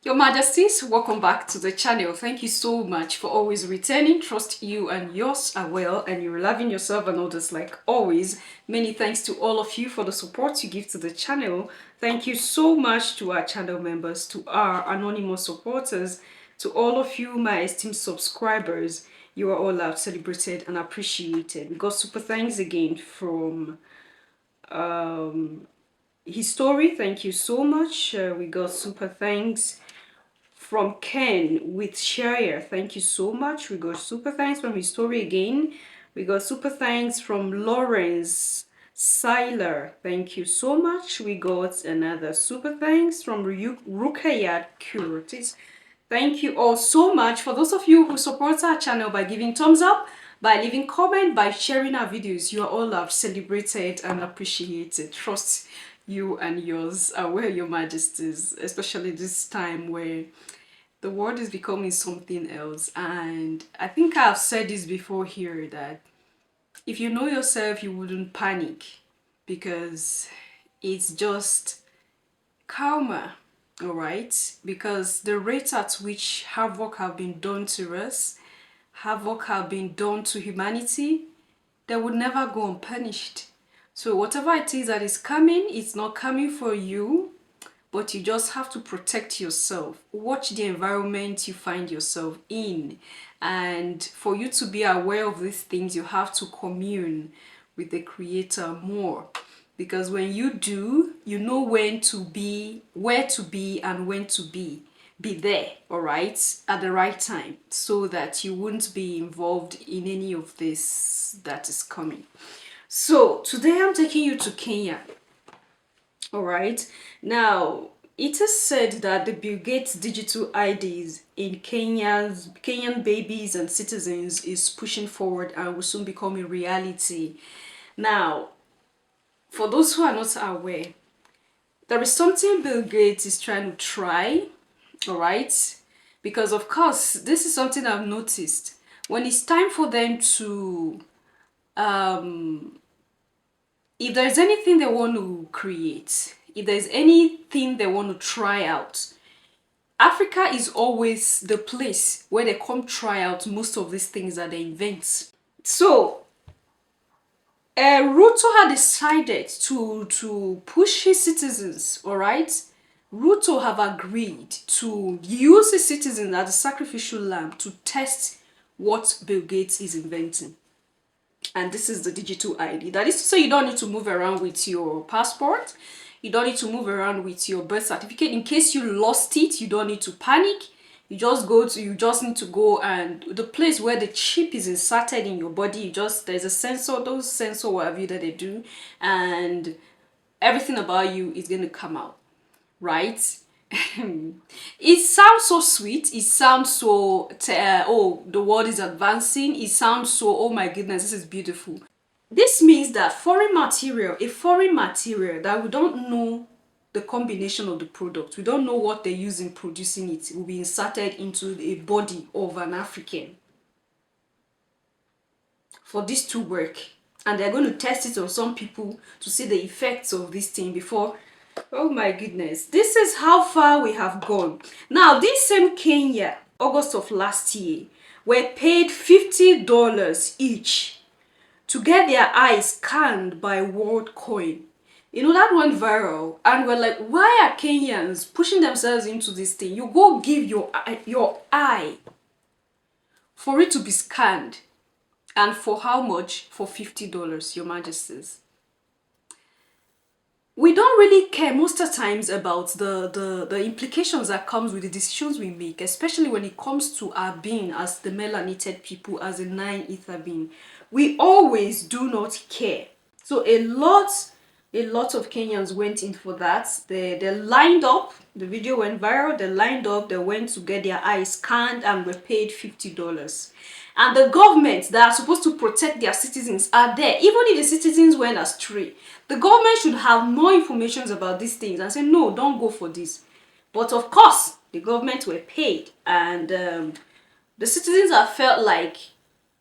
Your Majesties, welcome back to the channel. Thank you so much for always returning. Trust you and yours are well and you're loving yourself and others like always. Many thanks to all of you for the support you give to the channel. Thank you so much to our channel members, to our anonymous supporters, to all of you, my esteemed subscribers. You are all loved, celebrated, and appreciated. We got super thanks again from History. Thank you so much. We got super thanks from Ken with Shire. Thank you so much. We got super thanks from his story again. We got super thanks from Lawrence Seiler. Thank you so much. We got another super thanks from Rukayat Curatis. Thank you all so much. For those of you who support our channel by giving thumbs up, by leaving comment, by sharing our videos, you are all loved, celebrated, and appreciated. Trust you and yours are where your majesties, especially this time where the world is becoming something else. And I think I've said this before here that if you know yourself, you wouldn't panic because it's just calmer, all right? Because the rate at which havoc have been done to us, havoc have been done to humanity, they would never go unpunished. So whatever it is that is coming, it's not coming for you, but you just have to protect yourself. Watch the environment you find yourself in. And for you to be aware of these things, you have to commune with the Creator more. Because when you do, you know when to be, where to be, and when to be. Be there, all right, at the right time, so that you won't be involved in any of this that is coming. So today I'm taking you to Kenya. All right. Now, it is said that the Bill Gates digital IDs in Kenyan babies and citizens is pushing forward and will soon become a reality. Now, for those who are not aware, there is something Bill Gates is trying to try, all right? Because of course, this is something I've noticed. When it's time for them to if there's anything they want to create, if there's anything they want to try out, Africa is always the place where they come try out most of these things that they invent. So, Ruto had decided to push his citizens, all right? Ruto have agreed to use his citizens as a sacrificial lamb to test what Bill Gates is inventing. And this is the digital ID. That is to say, you don't need to move around with your passport. You don't need to move around with your birth certificate. In case you lost it, you don't need to panic. You just need to go, and the place where the chip is inserted in your body, there's a sensor, those sensor whatever that they do, and everything about you is going to come out, right? It sounds so sweet. It sounds so, oh, the world is advancing. It sounds so, oh my goodness, this is beautiful. This means that a foreign material that we don't know the combination of the product, we don't know what they use in producing it, will be inserted into a body of an African for this to work. And they're going to test it on some people to see the effects of this thing before. Oh my goodness, this is how far we have gone. Now, this same Kenya, August of last year, were paid $50 each to get their eyes scanned by WorldCoin. You know, that went viral, and we're like, why are Kenyans pushing themselves into this thing? You go give your eye for it to be scanned. And for how much? For $50, your majesties. We don't really care most of the times about the implications that comes with the decisions we make, especially when it comes to our being as the melanated people, as a nine ether being. We always do not care. So a lot of Kenyans went in for that. They lined up. The video went viral. They lined up. They went to get their eyes scanned and were paid $50. And the government that are supposed to protect their citizens are there. Even if the citizens went astray, the government should have more information about these things and say, no, don't go for this. But of course, the government were paid, and the citizens have felt like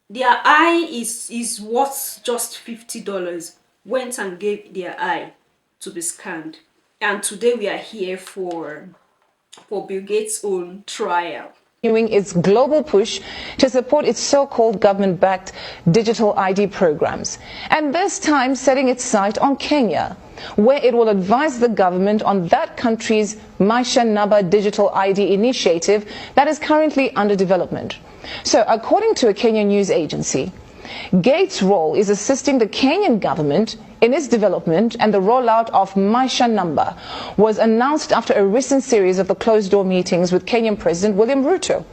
their eye is worth just $50, went and gave their eye to be scanned. And today we are here for for Bill Gates' own trial. Continuing its global push to support its so-called government-backed digital ID programs, and this time setting its sight on Kenya, where it will advise the government on that country's Maisha Namba digital ID initiative that is currently under development. So, according to a Kenyan news agency, Gates' role is assisting the Kenyan government in its development, and the rollout of Maisha Namba was announced after a recent series of the closed-door meetings with Kenyan President William Ruto.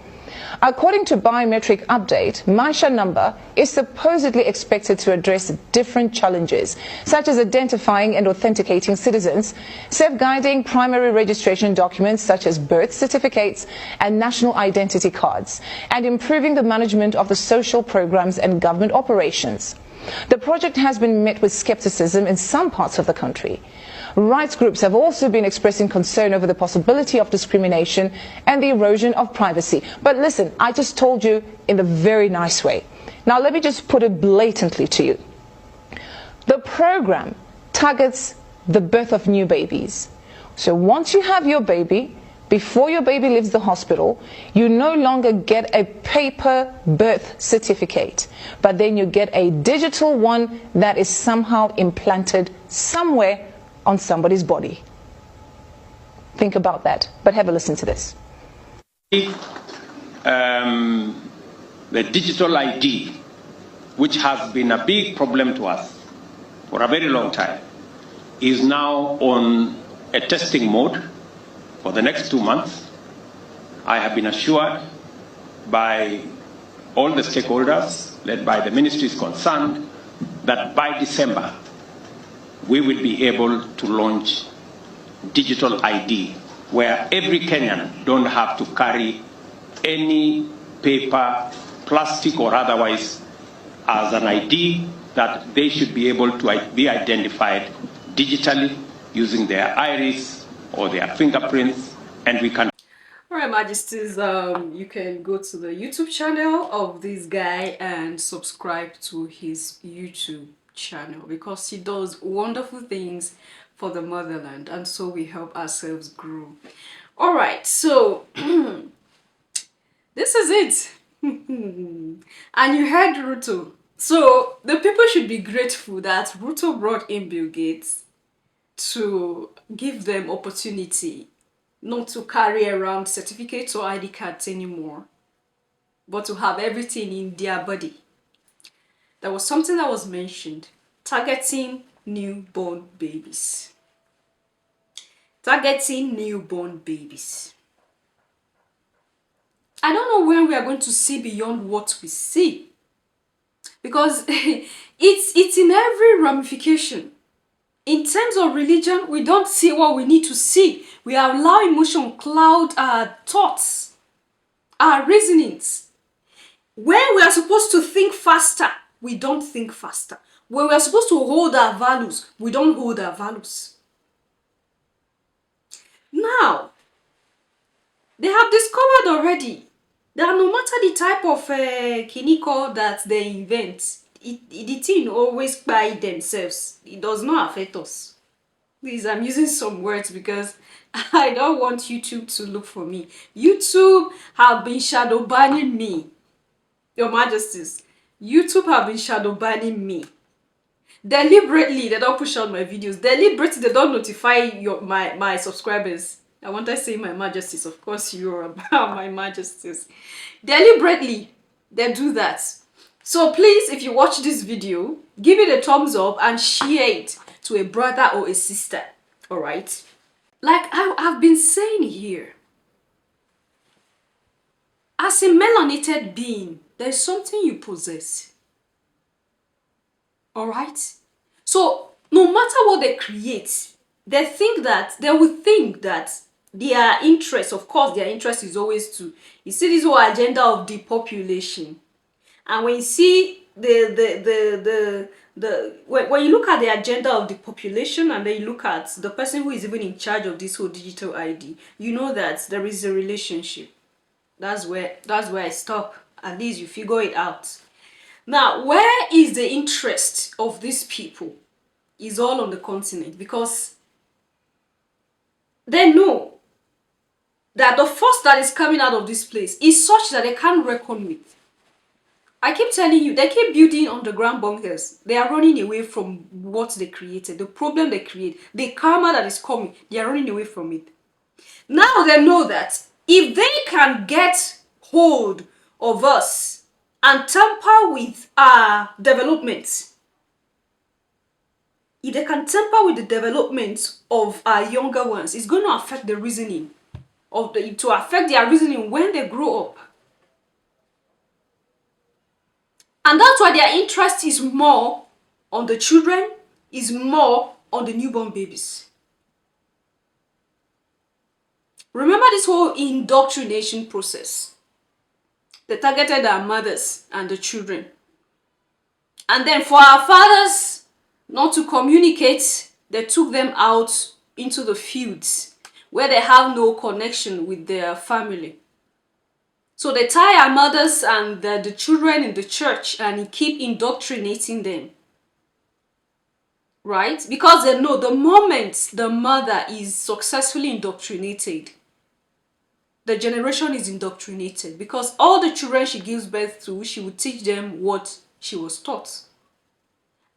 According to Biometric Update, Maisha Namba is supposedly expected to address different challenges, such as identifying and authenticating citizens, safeguarding primary registration documents such as birth certificates and national identity cards, and improving the management of the social programs and government operations. The project has been met with skepticism in some parts of the country. Rights groups have also been expressing concern over the possibility of discrimination and the erosion of privacy. But listen, I just told you in a very nice way. Now let me just put it blatantly to you. The program targets the birth of new babies. So once you have your baby, before your baby leaves the hospital, you no longer get a paper birth certificate, but then you get a digital one that is somehow implanted somewhere on somebody's body. Think about that, but have a listen to this. The digital ID, which has been a big problem to us for a very long time, is now on a testing mode for the next 2 months. I have been assured by all the stakeholders, led by the ministries concerned, that by December, we will be able to launch digital ID, where every Kenyan don't have to carry any paper, plastic or otherwise, as an ID, that they should be able to be identified digitally using their iris or their fingerprints, and we can. All right, Majesties, you can go to the YouTube channel of this guy and subscribe to his YouTube channel, because he does wonderful things for the motherland, and so we help ourselves grow. All right, so this is it. And you heard Ruto. So the people should be grateful that Ruto brought in Bill Gates to give them opportunity not to carry around certificates or ID cards anymore, but to have everything in their body. There was something that was mentioned, targeting newborn babies. Targeting newborn babies. I don't know when we are going to see beyond what we see, because it's in every ramification. In terms of religion, we don't see what we need to see. We allow emotion cloud our thoughts, our reasonings. When we are supposed to think faster, we don't think faster. When we are supposed to hold our values, we don't hold our values. Now, they have discovered already that no matter the type of kiniko that they invent, the thing always by themselves. It does not affect us. Please, I'm using some words because I don't want YouTube to look for me. YouTube have been shadow banning me. Your Majesties, YouTube have been shadow banning me. Deliberately, they don't push out my videos. Deliberately, they don't notify my subscribers. I want to say my Majesties. Of course, you're my Majesties. Deliberately, they do that. So please, if you watch this video, give it a thumbs up and share it to a brother or a sister. All right? Like I've been saying here, as a melanated being, there's something you possess. All right? So no matter what they create, they will think that their interest, of course, their interest is always to, you see this whole agenda of depopulation. And when you see when you look at the agenda of the population, and then you look at the person who is even in charge of this whole digital ID, you know that there is a relationship. That's where I stop. At least you figure it out. Now, where is the interest of these people? Is all on the continent, because they know that the force that is coming out of this place is such that they can't reckon with. I keep telling you, they keep building underground bunkers. They are running away from what they created, the problem they create, the karma that is coming. They are running away from it. Now they know that if they can get hold of us and tamper with our developments, if they can tamper with the development of our younger ones, it's going to affect the reasoning to affect their reasoning when they grow up. And that's why their interest is more on the children, is more on the newborn babies. Remember this whole indoctrination process. They targeted our mothers and the children. And then for our fathers not to communicate, they took them out into the fields where they have no connection with their family. So they tie our mothers and the children in the church and keep indoctrinating them. Right? Because they know the moment the mother is successfully indoctrinated, the generation is indoctrinated. Because all the children she gives birth to, she would teach them what she was taught.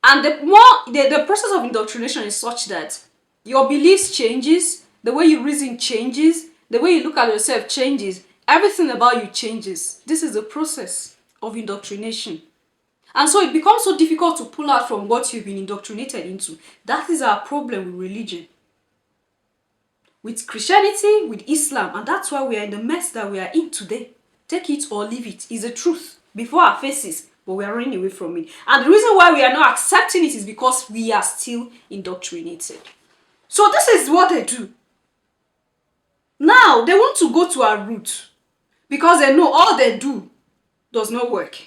And the process of indoctrination is such that your beliefs changes, the way you reason changes, the way you look at yourself changes, everything about you changes. This is the process of indoctrination. And so it becomes so difficult to pull out from what you've been indoctrinated into. That is our problem with religion. With Christianity, with Islam, and that's why we are in the mess that we are in today. Take it or leave it. It's the truth before our faces, but we are running away from it. And the reason why we are not accepting it is because we are still indoctrinated. So this is what they do. Now, they want to go to our root because they know all they do does not work.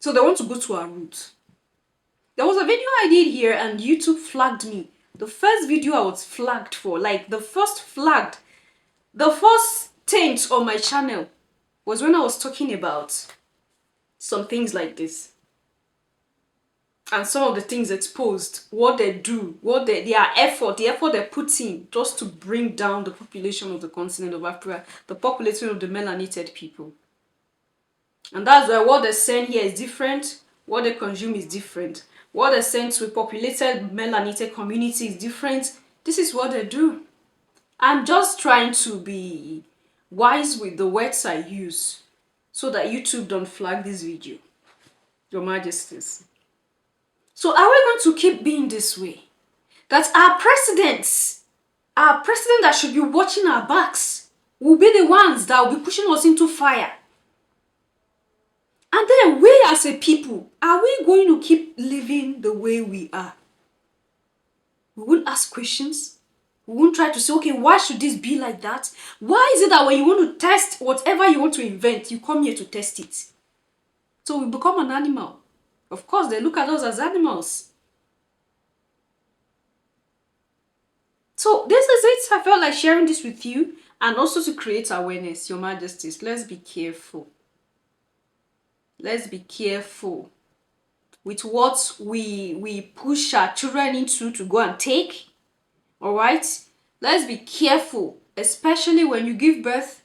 So they want to go to our root. There was a video I did here and YouTube flagged me. The first video I was flagged for, like the first taint on my channel was when I was talking about some things like this. And some of the things exposed, what they do, their effort, the effort they put in just to bring down the population of the continent of Africa, the population of the melanated people. And that's why what they send here is different, what they consume is different. What they send to a populated melanated community is different. This is what they do. I'm just trying to be wise with the words I use so that YouTube don't flag this video. Your Majesties. So are we going to keep being this way? That our president that should be watching our backs, will be the ones that will be pushing us into fire. And then we as a people, are we going to keep living the way we are? We won't ask questions. We won't try to say, okay, why should this be like that? Why is it that when you want to test whatever you want to invent, you come here to test it? So we become an animal. Of course, they look at us as animals. So this is it. I felt like sharing this with you and also to create awareness, Your Majesties. Let's be careful. Let's be careful with what we push our children into to go and take. All right? Let's be careful, especially when you give birth.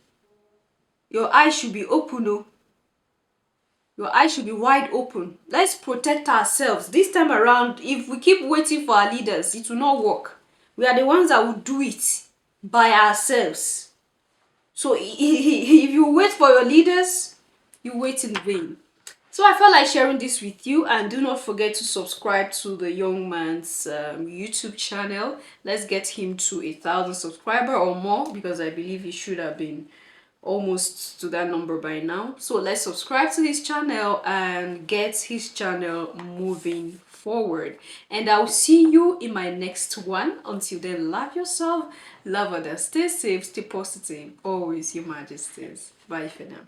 Your eyes should be open, oh. Your eyes should be wide open. Let's protect ourselves. This time around, if we keep waiting for our leaders, it will not work. We are the ones that will do it by ourselves. So if you wait for your leaders, you wait in vain. So I felt like sharing this with you, and do not forget to subscribe to the young man's YouTube channel. Let's get him to 1,000 subscribers or more, because I believe he should have been almost to that number by now. So let's subscribe to his channel and get his channel moving forward. And I'll see you in my next one. Until then, love yourself, love others, stay safe, stay positive. Always, Your Majesties. Bye for now.